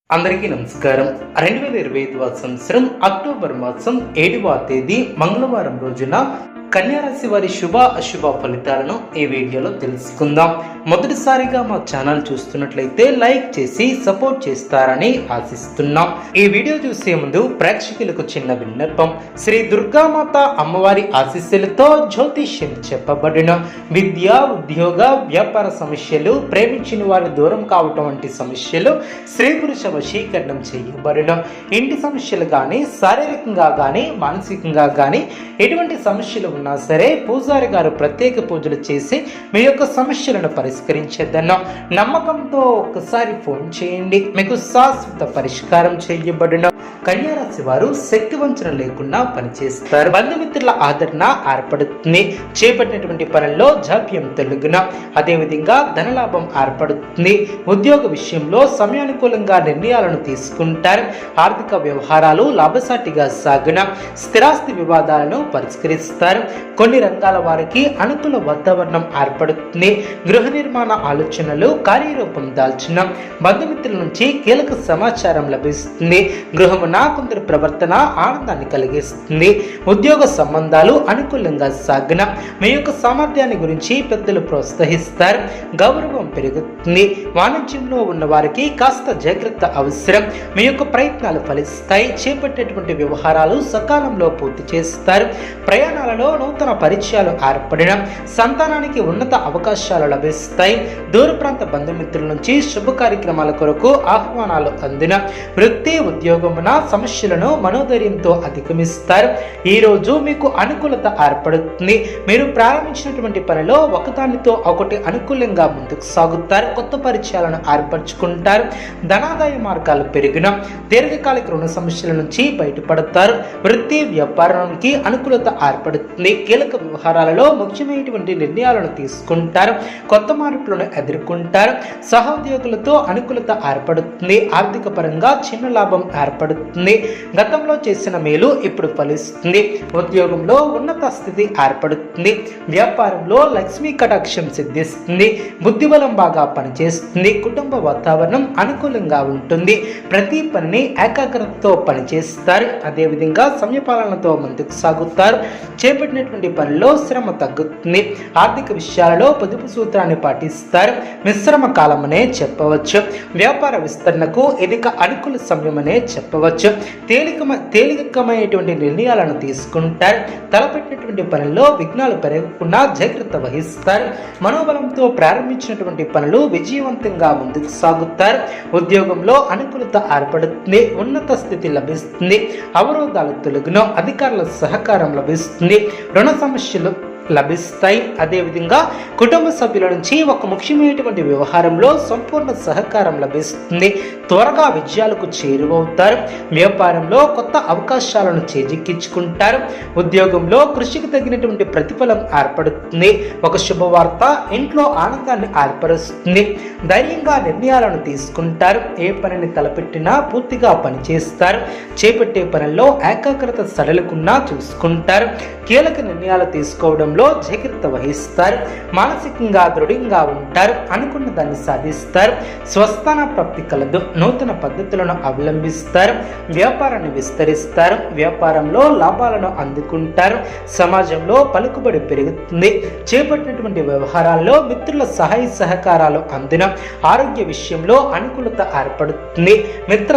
అందరికీ నమస్కారం. 2025 సంవత్సరం అక్టోబర్ మాసం 7వ తేదీ మంగళవారం రోజున కన్యారాశి వారి శుభ అశుభ ఫలితాలను ఈ వీడియోలో తెలుసుకుందాం. మొదటిసారిగా మా ఛానల్ చూస్తున్నట్లయితే లైక్ చేసి సపోర్ట్ చేస్తారని ఆశిస్తున్నాం. ఈ వీడియో చూసే ముందు ప్రేక్షకులకు చిన్న విన్నపం. శ్రీ దుర్గామాత అమ్మవారి ఆశీస్సులతో జ్యోతిష్యం చెప్పబడిన విద్య, ఉద్యోగ, వ్యాపార సమస్యలు, ప్రేమించిన వారు దూరం కావటం వంటి సమస్యలు, స్త్రీ పురుష వశీకరణం చేయబడిన ఇంటి సమస్యలు కానీ, శారీరకంగా కానీ, మానసికంగా కానీ ఎటువంటి సమస్యలు ఉన్నా సరే పూజారి గారు ప్రత్యేక పూజలు చేసి మీ యొక్క సమస్యలను పరిష్కరించేద్దన్న నమ్మకంతో ఒక్కసారి ఫోన్ చేయండి. మీకు శాశ్వత పరిష్కారం చేయబడిన కన్యారాశి వారు శక్తి వంచన లేకుండా పనిచేస్తారు. బంధుమిత్రుల ఆదరణ ఏర్పడుతుంది. చేపట్టినటువంటి పనుల్లో జాప్యం తొలగున, అదేవిధంగా ధనలాభం ఏర్పడుతుంది. ఉద్యోగ విషయంలో సమయానుకూలంగా నిర్ణయాలను తీసుకుంటారు. ఆర్థిక వ్యవహారాలు లాభసాటిగా సాగున, స్థిరాస్తి వివాదాలను పరిష్కరిస్తారు. కొన్ని రంగాల వారికి అనుకూల వాతావరణం ఏర్పడుతుంది. గృహ నిర్మాణ ఆలోచనలు కార్యరూపం దాల్చిన, బంధుమిత్రుల నుంచి కీలక సమాచారం లభిస్తుంది. గృహమున కొందరు ప్రవర్తన ఆనందాన్ని కలిగిస్తుంది. ఉద్యోగ సంబంధాలు అనుకూలంగా సాగిన, మీ యొక్క సామర్థ్యాన్ని గురించి పెద్దలు ప్రోత్సహిస్తారు. గౌరవం పెరుగుతుంది. వాణిజ్యంలో ఉన్న వారికి కాస్త జాగ్రత్త అవసరం. మీ యొక్క ప్రయత్నాలు ఫలిస్తాయి. చేపట్టేటువంటి వ్యవహారాలు సకాలంలో పూర్తి చేస్తారు. ప్రయాణాలలో నూతన పరిచయాలు ఏర్పడిన, సంతానానికి ఉన్నత అవకాశాలు లభిస్తాయి. దూర ప్రాంత బంధుమిత్రుల నుంచి శుభ కార్యక్రమాల కొరకు ఆహ్వానాలు అందిన, వృత్తి ఉద్యోగమున సమస్యలను మనోధైర్యంతో అధిగమిస్తారు. ఈ రోజు మీకు అనుకూలత ఏర్పడుతుంది. మీరు ప్రారంభించినటువంటి పనిలో ఒకదానితో ఒకటి అనుకూలంగా ముందుకు సాగుతారు. కొత్త పరిచయాలను ఏర్పరచుకుంటారు. ధనాదాయ మార్గాలు పెరిగిన, దీర్ఘకాలిక రుణ సమస్యల నుంచి బయటపడతారు. వృత్తి వ్యాపారానికి అనుకూలత ఏర్పడుతుంది. కీలక వ్యవహారాలలో ముఖ్యమైనటువంటి నిర్ణయాలను తీసుకుంటారు. కొత్త మార్పులను ఎదుర్కొంటారు. సహోద్యోగులతో అనుకూలత ఏర్పడుతుంది. ఆర్థిక పరంగా చిన్న లాభం ఏర్పడుతుంది. గతంలో చేసిన మేలు ఇప్పుడు ఫలిస్తుంది. ఉద్యోగంలో ఉన్నత స్థితి ఏర్పడుతుంది. వ్యాపారంలో లక్ష్మీ కటాక్షం సిద్ధిస్తుంది. బుద్ధిబలం బాగా పనిచేస్తుంది. కుటుంబ వాతావరణం అనుకూలంగా ఉంటుంది. ప్రతి పనిని ఏకాగ్రతతో పనిచేస్తారు. అదేవిధంగా సమయపాలనతో ముందుకు సాగుతారు. చేపట్టినటువంటి పనిలో శ్రమ తగ్గుతుంది. ఆర్థిక విషయాలలో పొదుపు సూత్రాన్ని పాటిస్తారు. మిశ్రమ కాలమనే చెప్పవచ్చు. వ్యాపార విస్తరణకు ఇదిక అనుకూల సమయమనే చెప్పవచ్చు. తేలికమైనటువంటి నిర్ణయాలను తీసుకుంటారు. తలపెట్టినటువంటి పనుల్లో విఘ్నాలు పెరగకుండా జాగ్రత్త వహిస్తారు. మనోబలంతో ప్రారంభించినటువంటి పనులు విజయవంతంగా ముందుకు సాగుతారు. ఉద్యోగంలో అనుకూలత ఏర్పడుతుంది. ఉన్నత స్థితి లభిస్తుంది. అవరోధాలు తొలగును. అధికారుల సహకారం లభిస్తుంది. రుణ సమస్యలు లభిస్తాయి. అదేవిధంగా కుటుంబ సభ్యుల నుంచి ఒక ముఖ్యమైనటువంటి వ్యవహారంలో సంపూర్ణ సహకారం లభిస్తుంది. త్వరగా విజయాలకు చేరువవుతారు. వ్యాపారంలో కొత్త అవకాశాలను చేజిక్కించుకుంటారు. ఉద్యోగంలో కృషికి తగినటువంటి ప్రతిఫలం ఏర్పడుతుంది. ఒక శుభవార్త ఇంట్లో ఆనందాన్ని ఏర్పరుస్తుంది. ధైర్యంగా నిర్ణయాలను తీసుకుంటారు. ఏ పనిని తలపెట్టినా పూర్తిగా పనిచేస్తారు. చేపట్టే పనుల్లో ఏకాగ్రత సడలకుండా చూసుకుంటారు. కీలక నిర్ణయాలు తీసుకోవడం జాగ్రత్త వహిస్తారు. మానసికంగా దృఢంగా ఉంటారు. అనుకున్న దాన్ని సాధిస్తారు. స్వస్థాన ప్రాప్తి కలదు. నూతన పద్ధతులను అవలంబిస్తారు. వ్యాపారాన్ని విస్తరిస్తారు. వ్యాపారంలో లాభాలను అందుకుంటారు. సమాజంలో పలుకుబడి పెరుగుతుంది. చేపట్టినటువంటి వ్యవహారాల్లో మిత్రుల సహాయ సహకారాలు అందిన, ఆరోగ్య విషయంలో అనుకూలత ఏర్పడుతుంది. మిత్ర